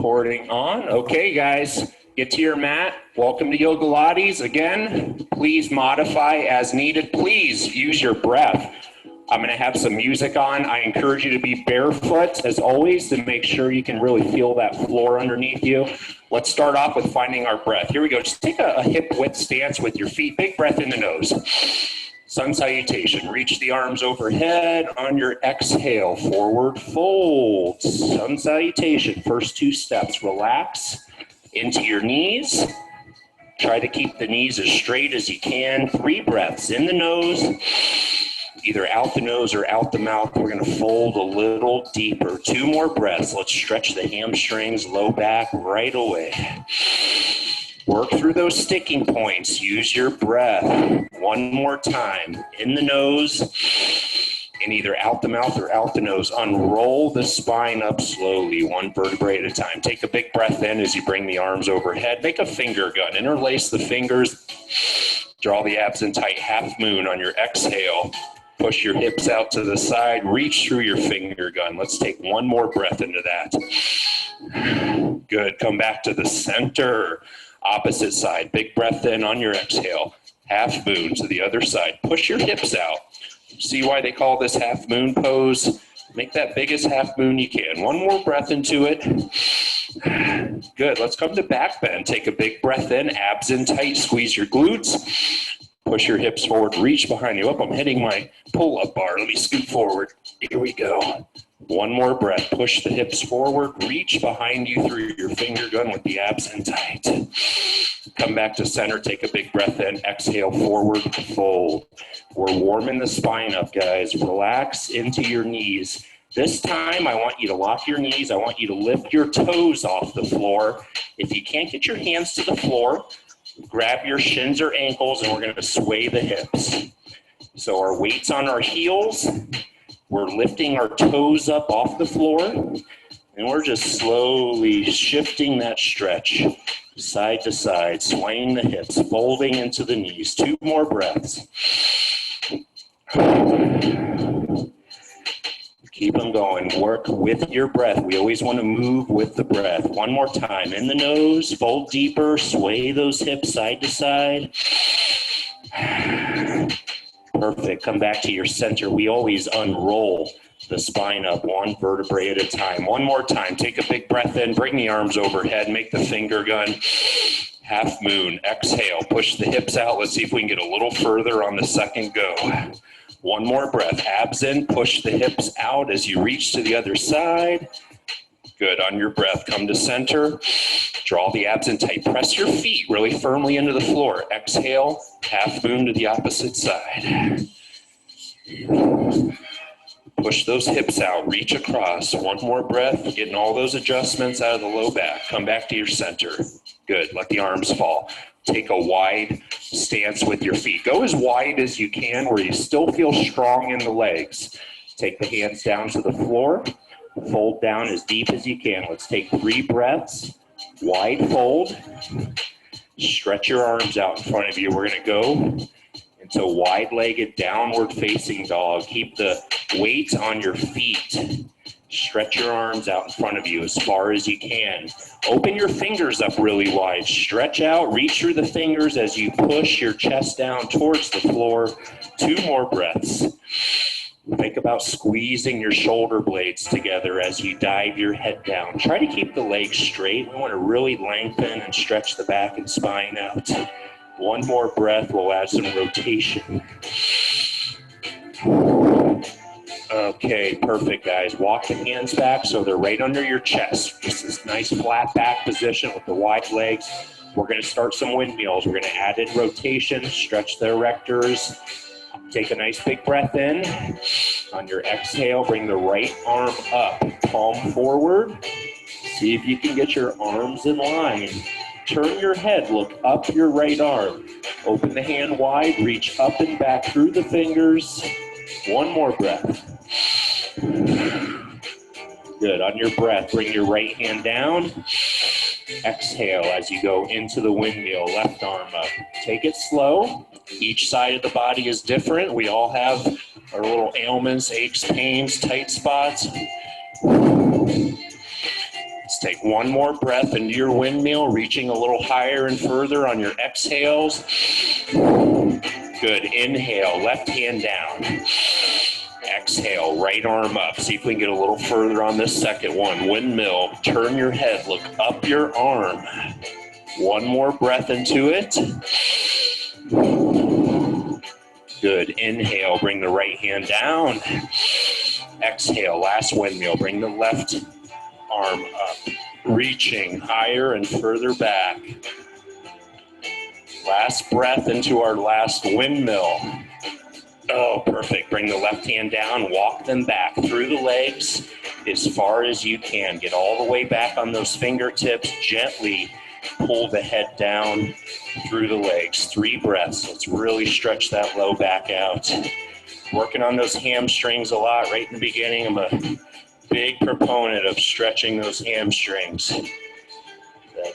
Recording on. Okay, guys, get to your mat. Welcome to Yogalates. Again, please modify as needed. Please use your breath. I'm going to have some music on. I encourage you to be barefoot, as always, to make sure you can really feel that floor underneath you. Let's start off with finding our breath. Here we go. Just take a hip width stance with your feet. Big breath in the nose. Sun salutation. Reach the arms overhead. On your exhale, forward fold. Sun salutation. First two steps. Relax into your knees. Try to keep the knees as straight as you can. 3 breaths in the nose, either out the nose or out the mouth. We're going to fold a little deeper. 2 more breaths. Let's stretch the hamstrings, low back right away. Work through those sticking points. Use your breath. 1 more time. In the nose and either out the mouth or out the nose. Unroll the spine up slowly, 1 vertebrae at a time. Take a big breath in as you bring the arms overhead. Make a finger gun. Interlace the fingers. Draw the abs in tight. Half moon on your exhale. Push your hips out to the side. Reach through your finger gun. Let's take 1 more breath into that. Good. Come back to the center. Opposite side. Big breath in on your exhale. Half moon to the other side. Push your hips out. See why they call this half moon pose? Make that biggest half moon you can. 1 more breath into it. Good. Let's come to back bend. Take a big breath in. Abs in tight. Squeeze your glutes. Push your hips forward. Reach behind you. Up. I'm hitting my pull-up bar. Let me scoot forward. Here we go. 1 more breath. Push the hips forward. Reach behind you through your finger gun with the abs in tight. Come back to center. Take a big breath in. Exhale, forward fold. We're warming the spine up, guys. Relax into your knees. This time, I want you to lock your knees. I want you to lift your toes off the floor. If you can't get your hands to the floor, grab your shins or ankles, and we're going to sway the hips. So our weight's on our heels. We're lifting our toes up off the floor, and we're just slowly shifting that stretch side to side, swaying the hips, folding into the knees. 2 more breaths. Keep them going. Work with your breath. We always want to move with the breath. 1 more time. In the nose, fold deeper, sway those hips side to side. Perfect. Come back to your center. We always unroll the spine up 1 vertebrae at a time. 1 more time. Take a big breath in. Bring the arms overhead. Make the finger gun. Half moon. Exhale. Push the hips out. Let's see if we can get a little further on the second go. 1 more breath. Abs in. Push the hips out as you reach to the other side. Good. On your breath, come to center. Draw the abs in tight. Press your feet really firmly into the floor. Exhale. Half moon to the opposite side. Push those hips out. Reach across. 1 more breath. Getting all those adjustments out of the low back. Come back to your center. Good. Let the arms fall. Take a wide stance with your feet. Go as wide as you can where you still feel strong in the legs. Take the hands down to the floor. Fold down as deep as you can. Let's take 3 breaths. Wide fold. Stretch your arms out in front of you. We're going to go into wide-legged downward facing dog. Keep the weight on your feet. Stretch your arms out in front of you as far as you can. Open your fingers up really wide. Stretch out, reach through the fingers as you push your chest down towards the floor. 2 more breaths. Think about squeezing your shoulder blades together as you dive your head down. Try to keep the legs straight. We want to really lengthen and stretch the back and spine out. 1 more breath. We'll add some rotation. Okay, perfect, guys. Walk the hands back so they're right under your chest. Just this nice flat back position with the wide legs. We're going to start some windmills. We're going to add in rotation, stretch the erectors. Take a nice big breath in. On your exhale, bring the right arm up, palm forward. See if you can get your arms in line. Turn your head, look up your right arm. Open the hand wide, reach up and back through the fingers. 1 more breath. Good. On your breath, bring your right hand down. Exhale as you go into the windmill, left arm up. Take it slow. Each side of the body is different. We all have our little ailments, aches, pains, tight spots. Let's take One more breath into your windmill, reaching a little higher and further on your exhales. Good. Inhale, left hand down. Exhale, right arm up. See if we can get a little further on this second one. Windmill, turn your head, look up your arm. One more breath into it. Good. Inhale, bring the right hand down. Exhale, last windmill, bring the left arm up, reaching higher and further back. Last breath into our last windmill. Oh, perfect. Bring the left hand down, walk them back through the legs as far as you can. Get all the way back on those fingertips. Gently pull the head down through the legs. 3 breaths. Let's really stretch that low back out. Working on those hamstrings a lot right in the beginning. I'm a big proponent of stretching those hamstrings. The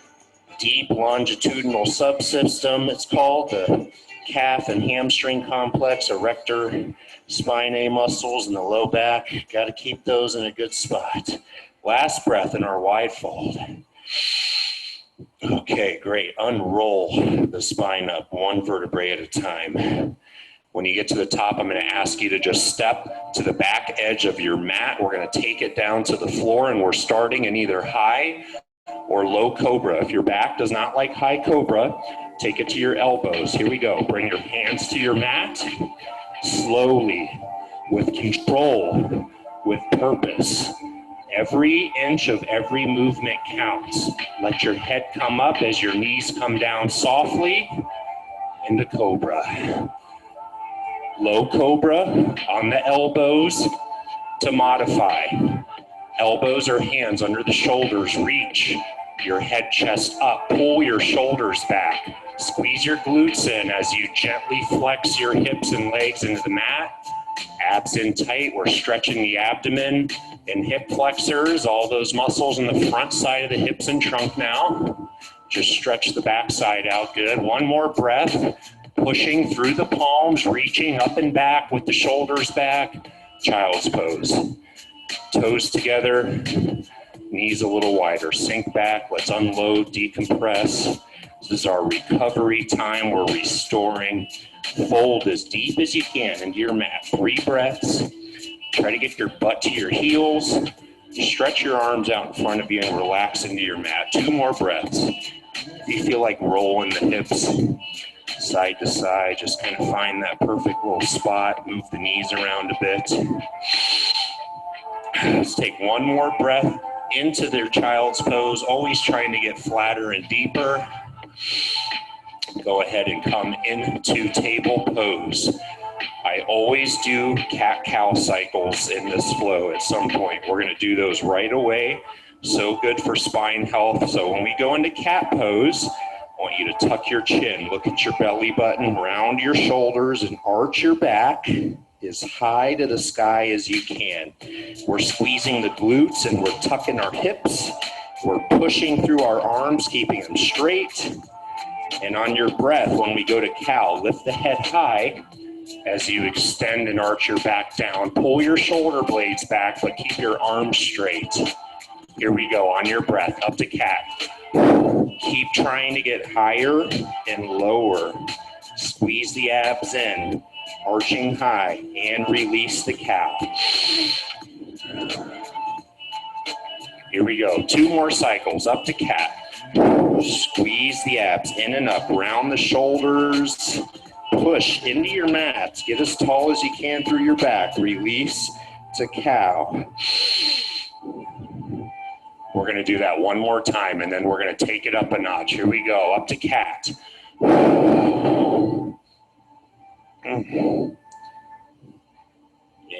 deep longitudinal subsystem, it's called, the calf and hamstring complex, erector spinae muscles in the low back. Got to keep those in a good spot. Last breath in our wide fold. Okay, great. Unroll the spine up 1 vertebrae at a time. When you get to the top, I'm going to ask you to just step to the back edge of your mat. We're going to take it down to the floor, and we're starting in either high or low cobra. If your back does not like high cobra, take it to your elbows. Here we go. Bring your hands to your mat. Slowly, with control, with purpose. Every inch of every movement counts. Let your head come up as your knees come down softly into cobra. Low cobra on the elbows to modify. Elbows or hands under the shoulders. Reach your head, chest up. Pull your shoulders back. Squeeze your glutes in as you gently flex your hips and legs into the mat. Abs in tight. We're stretching the abdomen and hip flexors, all those muscles in the front side of the hips and trunk now. Just stretch the back side out. Good. One more breath. Pushing through the palms, reaching up and back with the shoulders back. Child's pose. Toes together, knees a little wider. Sink back, let's unload, decompress. This is our recovery time. We're restoring. Fold as deep as you can into your mat. 3 breaths. Try to get your butt to your heels. Stretch your arms out in front of you and relax into your mat. 2 more breaths. If you feel like rolling the hips side to side, just kind of find that perfect little spot. Move the knees around a bit. Let's take 1 more breath into their child's pose, always trying to get flatter and deeper. Go ahead and come into table pose. I always do cat-cow cycles in this flow at some point. We're going to do those right away. So good for spine health. So when we go into cat pose, I want you to tuck your chin, look at your belly button, round your shoulders, and arch your back as high to the sky as you can. We're squeezing the glutes and we're tucking our hips. We're pushing through our arms, keeping them straight. And on your breath, when we go to cow, lift the head high as you extend and arch your back down. Pull your shoulder blades back, but keep your arms straight. Here we go, on your breath, up to cat. Keep trying to get higher and lower. Squeeze the abs in, arching high, and release the cow. Here we go, 2 more cycles, up to cat. Squeeze the abs in and up, round the shoulders, push into your mats, get as tall as you can through your back, release to cow. We're going to do that 1 more time, and then we're going to take it up a notch. Here we go, up to cat.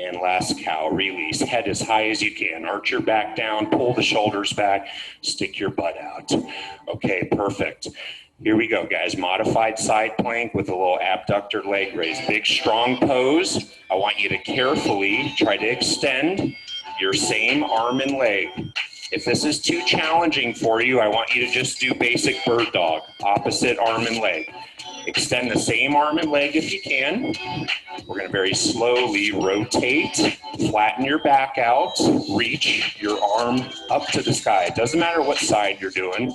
And last cow, release. Head as high as you can. Arch your back down, pull the shoulders back, stick your butt out. Okay, perfect. Here we go, guys. Modified side plank with a little abductor leg raise. Big, strong pose. I want you to carefully try to extend your same arm and leg. If this is too challenging for you, I want you to just do basic bird dog, opposite arm and leg. Extend the same arm and leg if you can. We're going to very slowly rotate, flatten your back out, reach your arm up to the sky. It doesn't matter what side you're doing.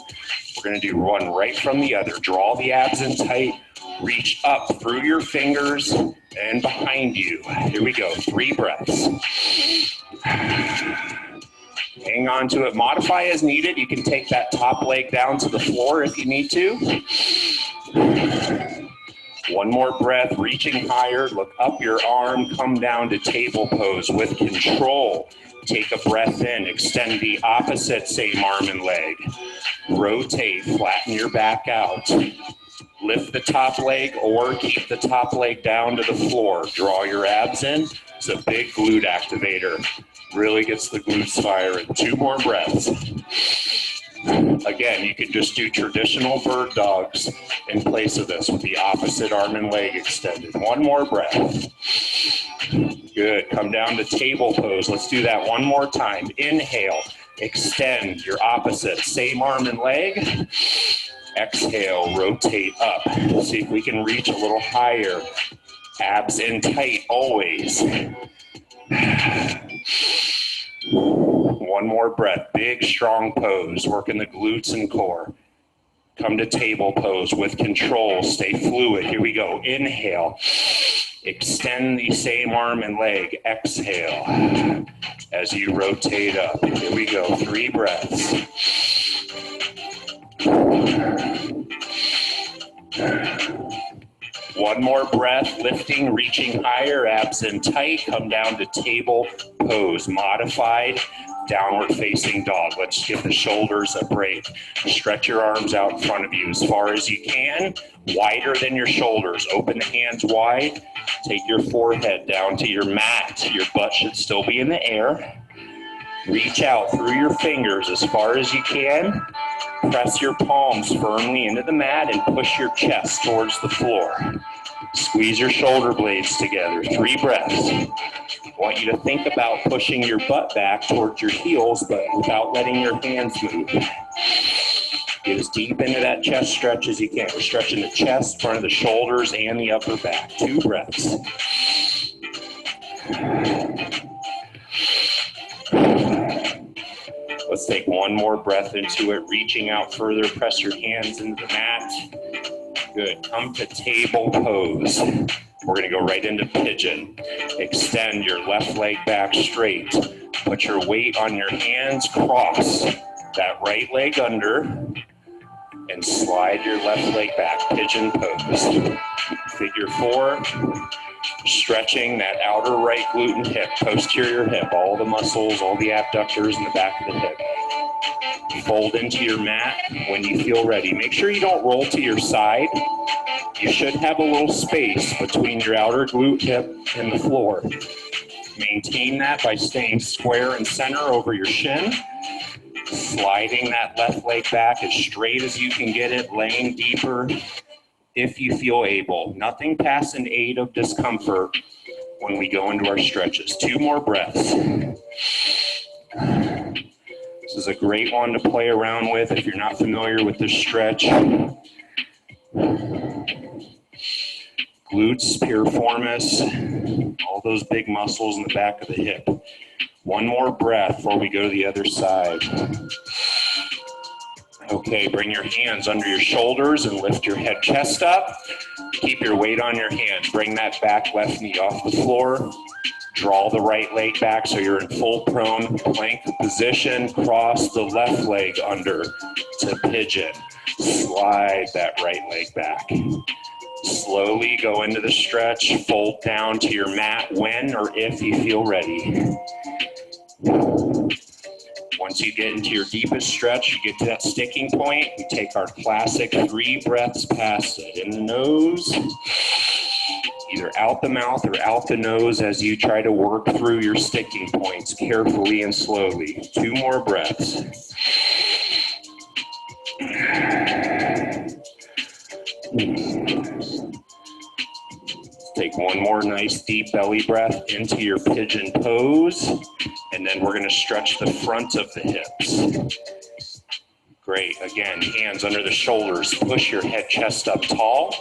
We're going to do one right from the other. Draw the abs in tight, reach up through your fingers and behind you. Here we go, 3 breaths. Hang on to it, modify as needed. You can take that top leg down to the floor if you need to. One more breath, reaching higher, look up your arm, come down to table pose with control. Take a breath in, extend the opposite same arm and leg. Rotate, flatten your back out. Lift the top leg or keep the top leg down to the floor. Draw your abs in. It's a big glute activator. Really gets the glutes firing. 2 more breaths. Again, you can just do traditional bird dogs in place of this with the opposite arm and leg extended. 1 more breath. Good. Come down to table pose. Let's do that one more time. Inhale. Extend your opposite. Same arm and leg. Exhale. Rotate up. See if we can reach a little higher. Abs in tight always. 1 more breath. Big, strong pose. Working the glutes and core. Come to table pose with control. Stay fluid. Here we go. Inhale. Extend the same arm and leg. Exhale as you rotate up. Here we go. 3 breaths. One more breath, lifting, reaching higher, abs in tight. Come down to table pose, modified downward facing dog. Let's give the shoulders a break. Stretch your arms out in front of you as far as you can, wider than your shoulders. Open the hands wide. Take your forehead down to your mat. Your butt should still be in the air. Reach out through your fingers as far as you can. Press your palms firmly into the mat and push your chest towards the floor. Squeeze your shoulder blades together. 3 breaths. I want you to think about pushing your butt back towards your heels, but without letting your hands move. Get as deep into that chest stretch as you can. We're stretching the chest, front of the shoulders, and the upper back. 2 breaths. Let's take 1 more breath into it, reaching out further. Press your hands into the mat. Good. Come to table pose. We're going to go right into pigeon. Extend your left leg back straight. Put your weight on your hands. Cross that right leg under and slide your left leg back. Pigeon pose. Figure 4. Stretching that outer right glute and hip, posterior hip, all the muscles, all the abductors in the back of the hip. Fold into your mat when you feel ready. Make sure you don't roll to your side. You should have a little space between your outer glute hip and the floor. Maintain that by staying square and center over your shin. Sliding that left leg back as straight as you can get it, laying deeper if you feel able. Nothing past an 8 of discomfort when we go into our stretches. 2 more breaths. This is a great one to play around with if you're not familiar with this stretch. Glutes, piriformis, all those big muscles in the back of the hip. 1 more breath before we go to the other side. Okay, bring your hands under your shoulders and lift your head, chest up. Keep your weight on your hands. Bring that back left knee off the floor. Draw the right leg back so you're in full prone plank position. Cross the left leg under to pigeon. Slide that right leg back. Slowly go into the stretch. Fold down to your mat when or if you feel ready. Once you get into your deepest stretch, you get to that sticking point, we take our classic 3 breaths past it. In the nose, either out the mouth or out the nose as you try to work through your sticking points carefully and slowly. 2 more breaths. Take 1 more nice deep belly breath into your pigeon pose, and then we're going to stretch the front of the hips. Great. Again, hands under the shoulders. Push your head, chest up tall.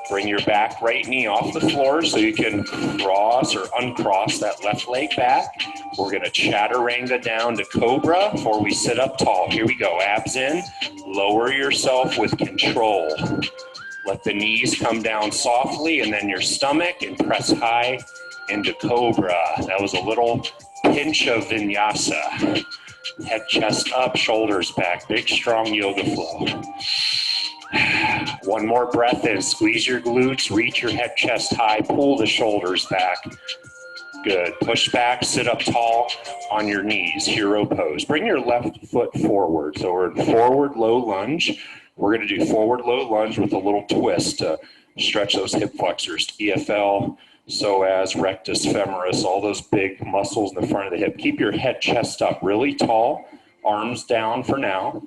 Bring your back right knee off the floor so you can cross or uncross that left leg back. We're gonna chaturanga down to cobra before we sit up tall. Here we go, abs in, lower yourself with control. Let the knees come down softly and then your stomach, and press high into cobra. That was a little pinch of vinyasa. Head, chest up, shoulders back, big strong yoga flow. One more breath in, squeeze your glutes, reach your head, chest high, pull the shoulders back. Good, push back, sit up tall on your knees, hero pose. Bring your left foot forward. So we're in forward low lunge. We're gonna do forward low lunge with a little twist to stretch those hip flexors, EFL, psoas, rectus femoris, all those big muscles in the front of the hip. Keep your head, chest up really tall, arms down for now.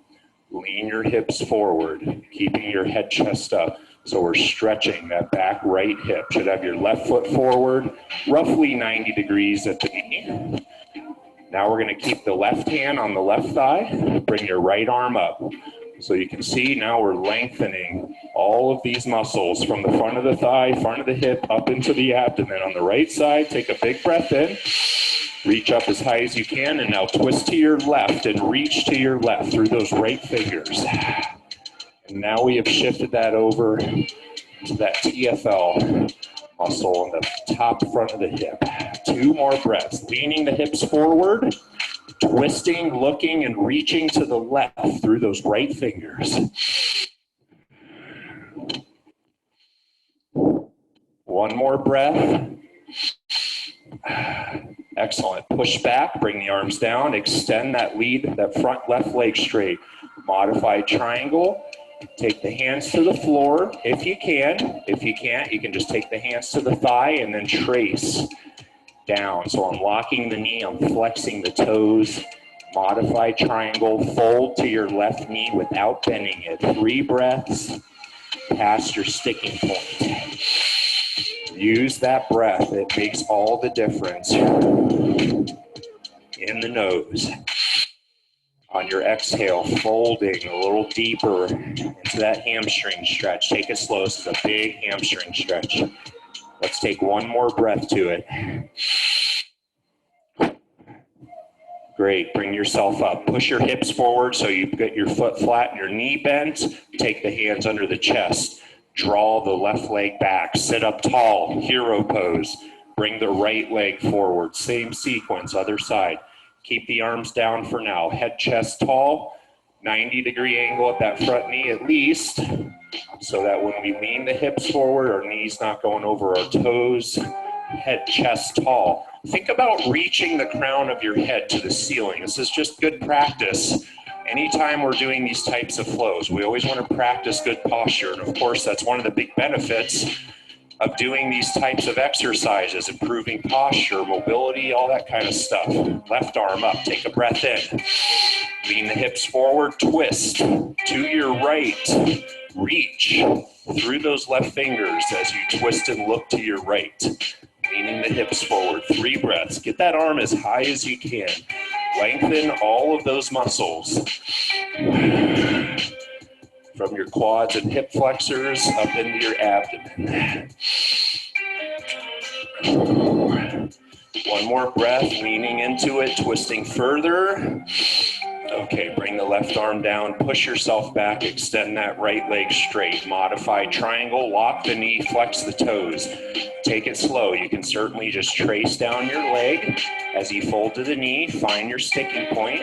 Lean your hips forward, keeping your head, chest up. So we're stretching that back right hip. Should have your left foot forward, roughly 90 degrees at the knee. Now we're gonna keep the left hand on the left thigh. Bring your right arm up. So you can see now we're lengthening all of these muscles from the front of the thigh, front of the hip, up into the abdomen. On the right side, take a big breath in. Reach up as high as you can, and now twist to your left and reach to your left through those right fingers. And now we have shifted that over to that TFL muscle on the top front of the hip. 2 more breaths, leaning the hips forward, twisting, looking, and reaching to the left through those right fingers. One more breath. Excellent. Push back, bring the arms down, extend that lead, that front left leg straight. Modified triangle. Take the hands to the floor if you can. If you can't, you can just take the hands to the thigh and then trace down. So I'm locking the knee, I'm flexing the toes. Modified triangle, fold to your left knee without bending it. 3 breaths past your sticking point. Use that breath, it makes all the difference. In the nose. On your exhale, folding a little deeper into that hamstring stretch. Take it slow, this is a big hamstring stretch. Let's take one more breath to it. Great, bring yourself up. Push your hips forward so you get your foot flat and your knee bent. Take the hands under the chest. Draw the left leg back. Sit up tall, hero pose. Bring the right leg forward. Same sequence, other side. Keep the arms down for now. Head, chest tall. 90-degree angle at that front knee at least, so that when we lean the hips forward, our knees not going over our toes. Head, chest tall. Think about reaching the crown of your head to the ceiling. This is just good practice. Anytime we're doing these types of flows, we always want to practice good posture. And of course, that's one of the big benefits of doing these types of exercises, improving posture, mobility, all that kind of stuff. Left arm up, take a breath in. Lean the hips forward, twist to your right. Reach through those left fingers as you twist and look to your right. Leaning the hips forward, 3 breaths. Get that arm as high as you can. Lengthen all of those muscles. From your quads and hip flexors up into your abdomen. One more breath, leaning into it, twisting further. Okay, bring the left arm down, push yourself back, extend that right leg straight. Modified triangle, lock the knee, flex the toes. Take it slow. You can certainly just trace down your leg as you fold to the knee, find your sticking point,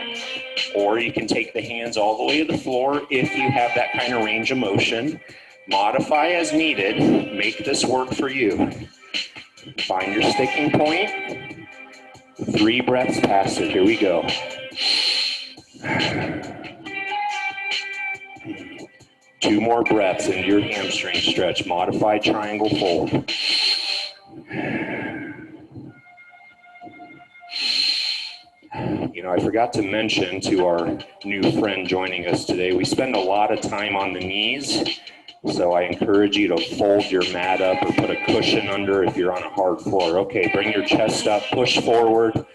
or you can take the hands all the way to the floor if you have that kind of range of motion. Modify as needed. Make this work for you. Find your sticking point. 3 breaths past it. Here we go. 2 more breaths into your hamstring stretch. Modified triangle fold. You know, I forgot to mention to our new friend joining us today, we spend a lot of time on the knees. So I encourage you to fold your mat up or put a cushion under if you're on a hard floor. Okay, bring your chest up, push forward,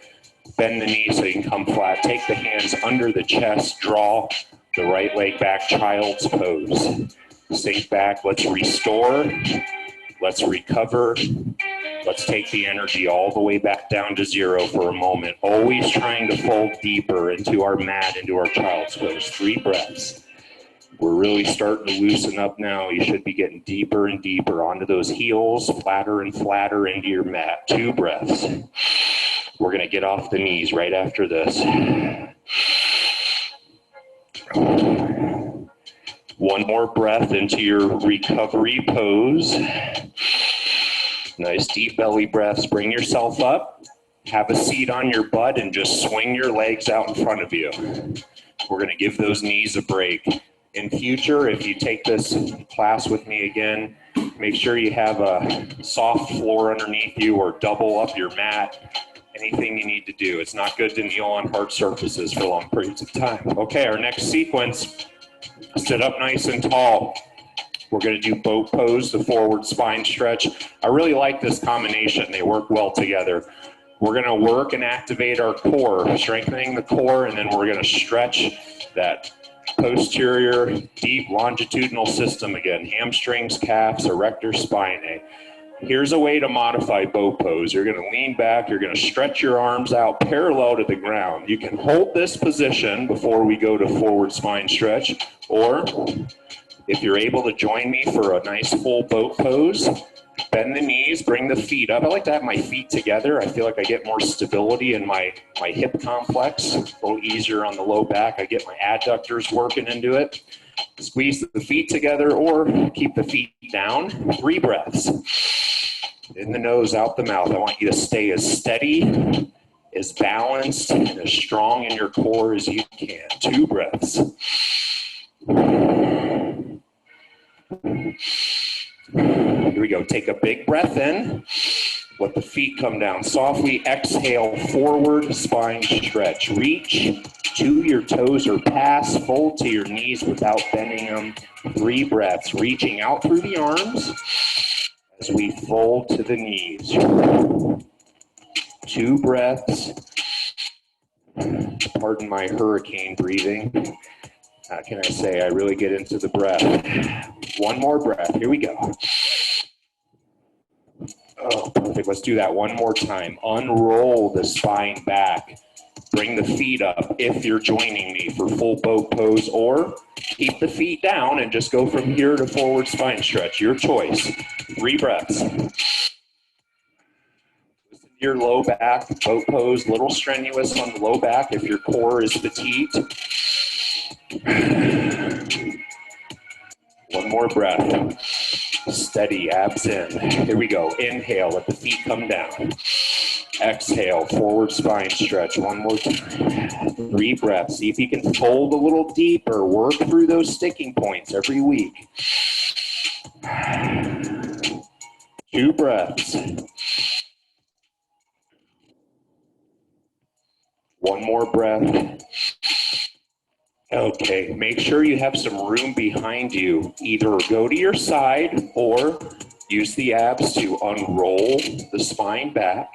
bend the knee so you can come flat. Take the hands under the chest, draw the right leg back, child's pose. Sink back, let's restore, let's recover. Let's take the energy all the way back down to zero for a moment. Always trying to fold deeper into our mat, into our child's pose. 3 breaths. We're really starting to loosen up now. You should be getting deeper and deeper onto those heels, flatter and flatter into your mat. 2 breaths. We're going to get off the knees right after this. 1 more breath into your recovery pose. Nice deep belly breaths. Bring yourself up. Have a seat on your butt and just swing your legs out in front of you. We're going to give those knees a break. In future, if you take this class with me again, make sure you have a soft floor underneath you or double up your mat. Anything you need to do. It's not good to kneel on hard surfaces for long periods of time. Okay, our next sequence, sit up nice and tall. We're going to do boat pose, the forward spine stretch. I really like this combination. They work well together. We're going to work and activate our core, strengthening the core, and then we're going to stretch that posterior, deep longitudinal system again, hamstrings, calves, erector spinae. Here's a way to modify boat pose. You're going to lean back. You're going to stretch your arms out parallel to the ground. You can hold this position before we go to forward spine stretch, or if you're able to join me for a nice full boat pose, bend the knees, bring the feet up. I like to have my feet together. I feel like I get more stability in my hip complex, a little easier on the low back. I get my adductors working into it. Squeeze the feet together or keep the feet down. 3 breaths. In the nose, out the mouth. I want you to stay as steady, as balanced, and as strong in your core as you can. 2 breaths. Here we go. Take a big breath in. Let the feet come down softly. Exhale, forward spine stretch. Reach to your toes or pass. Fold to your knees without bending them. 3 breaths. Reaching out through the arms as we fold to the knees. 2 breaths. Pardon my hurricane breathing. How can I say? I really get into the breath. 1 more breath. Here we go. Oh, perfect. Let's do that one more time. Unroll the spine back. Bring the feet up if you're joining me for full boat pose, or keep the feet down and just go from here to forward spine stretch. Your choice. 3 breaths. Listen to your low back. Boat pose, little strenuous on the low back if your core is fatigued. 1 more breath. Steady, abs in. Here we go. Inhale, let the feet come down. Exhale, forward spine stretch. 1 more time. 3 breaths. See if you can fold a little deeper. Work through those sticking points every week. 2 breaths. 1 more breath. Okay, make sure you have some room behind you. Either go to your side or use the abs to unroll the spine back.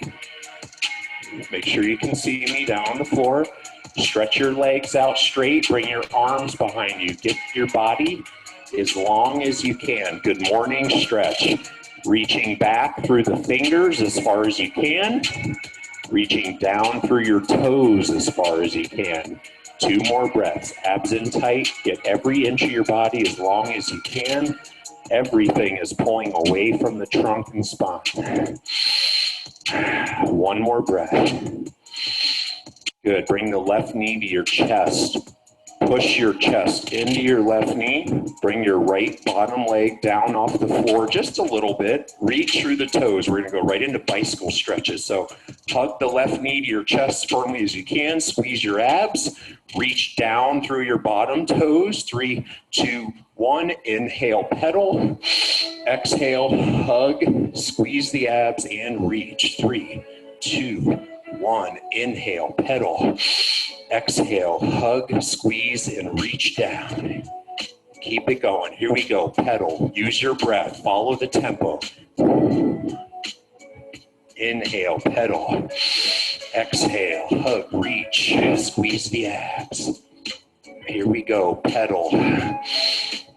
Make sure you can see me down on the floor. Stretch your legs out straight. Bring your arms behind you. Get your body as long as you can. Good morning stretch. Reaching back through the fingers as far as you can. Reaching down through your toes as far as you can. 2 more breaths. Abs in tight. Get every inch of your body as long as you can. Everything is pulling away from the trunk and spine. 1 more breath. Good. Bring the left knee to your chest. Push your chest into your left knee. Bring your right bottom leg down off the floor just a little bit. Reach through the toes. We're going to go right into bicycle stretches. So hug the left knee to your chest as firmly as you can. Squeeze your abs. Reach down through your bottom toes. 3, 2, 1. Inhale, pedal. Exhale, hug. Squeeze the abs and reach. 3, 2, 1. Inhale, pedal. Exhale, hug, squeeze, and reach down. Keep it going. Here we go. Pedal. Use your breath. Follow the tempo. Inhale, pedal. Exhale, hug, reach, squeeze the abs. Here we go. Pedal.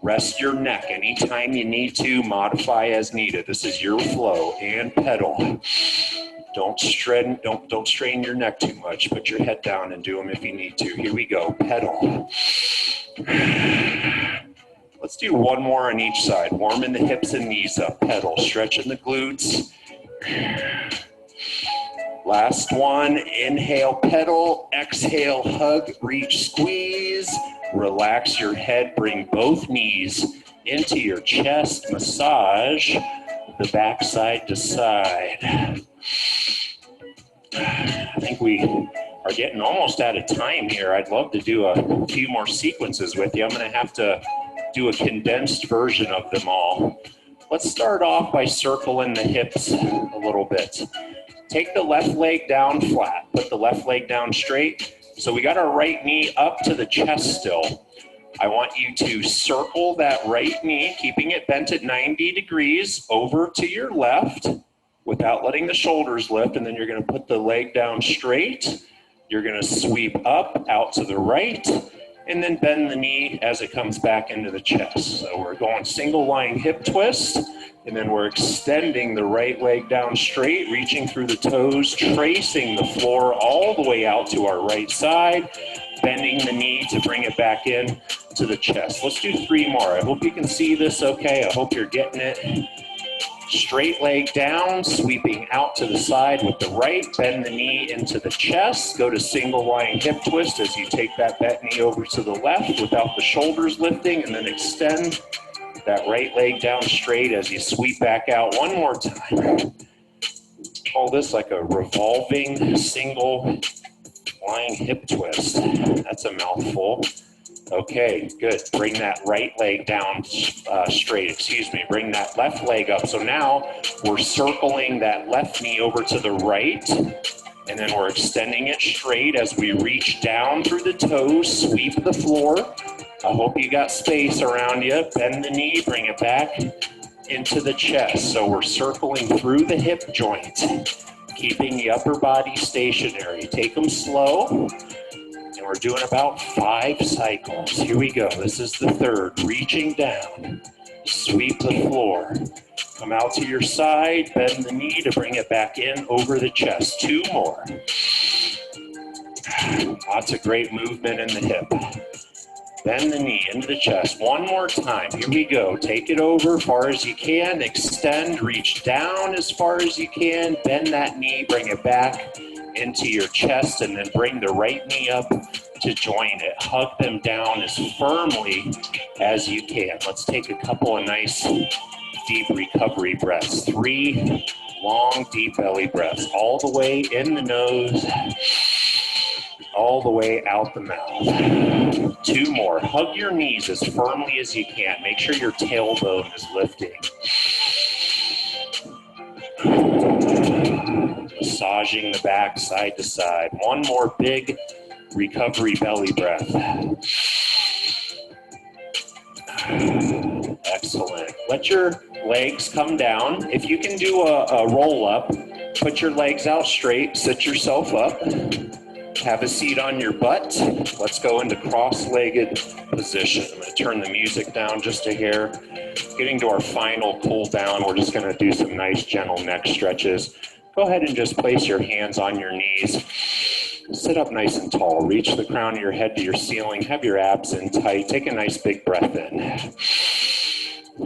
Rest your neck anytime you need to, modify as needed. This is your flow, and pedal. Don't strain your neck too much. Put your head down and do them if you need to. Here we go, pedal. Let's do one more on each side. Warming the hips and knees up, pedal. Stretching the glutes. Last one, inhale, pedal. Exhale, hug, reach, squeeze. Relax your head, bring both knees into your chest, massage the back side to side. I think we are getting almost out of time here. I'd love to do a few more sequences with you. I'm going to have to do a condensed version of them all. Let's start off by circling the hips a little bit. Take the left leg down flat, put the left leg down straight. So we got our right knee up to the chest still. I want you to circle that right knee, keeping it bent at 90 degrees over to your left without letting the shoulders lift. And then you're going to put the leg down straight. You're going to sweep up, out to the right, and then bend the knee as it comes back into the chest. So we're going single lying hip twist. And then we're extending the right leg down straight, reaching through the toes, tracing the floor all the way out to our right side, bending the knee to bring it back in to the chest. Let's do 3 more. I hope you can see this okay. I hope you're getting it. Straight leg down, sweeping out to the side with the right, bend the knee into the chest, go to single lying hip twist as you take that bent knee over to the left without the shoulders lifting, and then extend that right leg down straight as you sweep back out one more time. Call this like a revolving single lying hip twist. That's a mouthful. Okay, good. Bring that right leg down straight, Bring that left leg up. So now we're circling that left knee over to the right, and then we're extending it straight as we reach down through the toes, sweep the floor. I hope you got space around you. Bend the knee, bring it back into the chest. So we're circling through the hip joint, keeping the upper body stationary. Take them slow, and we're doing about 5 cycles. Here we go. This is the third. Reaching down, sweep the floor. Come out to your side, bend the knee to bring it back in over the chest. 2 more. Lots of great movement in the hip. Bend the knee into the chest. 1 more time. Here we go. Take it over as far as you can. Extend, reach down as far as you can. Bend that knee, bring it back into your chest, and then bring the right knee up to join it. Hug them down as firmly as you can. Let's take a couple of nice deep recovery breaths. 3 long, deep belly breaths. All the way in the nose, all the way out the mouth. 2 more. Hug your knees as firmly as you can. Make sure your tailbone is lifting. Massaging the back side to side. 1 more big recovery belly breath. Excellent. Let your legs come down. If you can do a roll up, put your legs out straight, sit yourself up. Have a seat on your butt. Let's go into cross-legged position. I'm going to turn the music down just a hair. Getting to our final cool down, we're just going to do some nice gentle neck stretches. Go ahead and just place your hands on your knees. Sit up nice and tall. Reach the crown of your head to your ceiling. Have your abs in tight. Take a nice big breath in.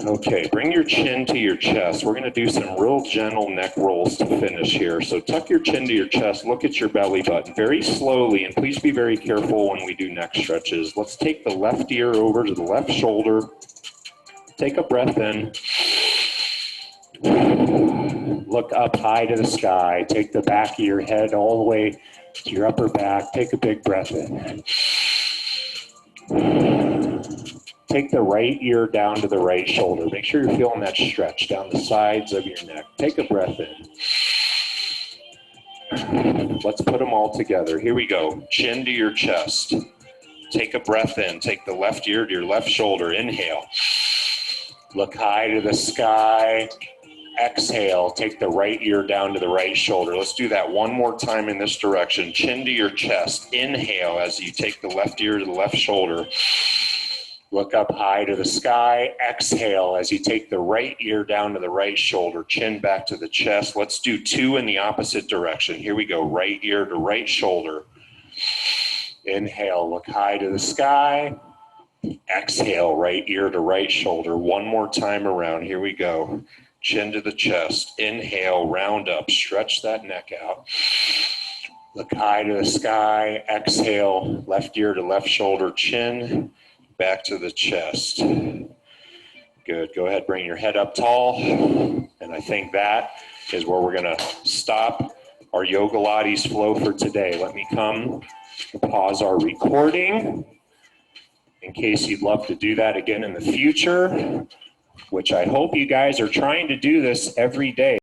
Okay, bring your chin to your chest. We're going to do some real gentle neck rolls to finish here. So tuck your chin to your chest. Look at your belly button very slowly, and please be very careful when we do neck stretches. Let's take the left ear over to the left shoulder. Take a breath in. Look up high to the sky. Take the back of your head all the way to your upper back. Take a big breath in. Take the right ear down to the right shoulder. Make sure you're feeling that stretch down the sides of your neck. Take a breath in. Let's put them all together. Here we go. Chin to your chest. Take a breath in. Take the left ear to your left shoulder. Inhale. Look high to the sky. Exhale. Take the right ear down to the right shoulder. Let's do that 1 more time in this direction. Chin to your chest. Inhale as you take the left ear to the left shoulder. Look up high to the sky. Exhale as you take the right ear down to the right shoulder, chin back to the chest. Let's do 2 in the opposite direction. Here we go, right ear to right shoulder. Inhale, look high to the sky. Exhale, right ear to right shoulder. One more time around. Here we go. Chin to the chest. Inhale, round up. Stretch that neck out. Look high to the sky. Exhale, left ear to left shoulder. Chin back to the chest. Good. Go ahead, bring your head up tall. And I think that is where we're going to stop our Yogalates flow for today. Let me come and pause our recording in case you'd love to do that again in the future, which I hope you guys are trying to do this every day.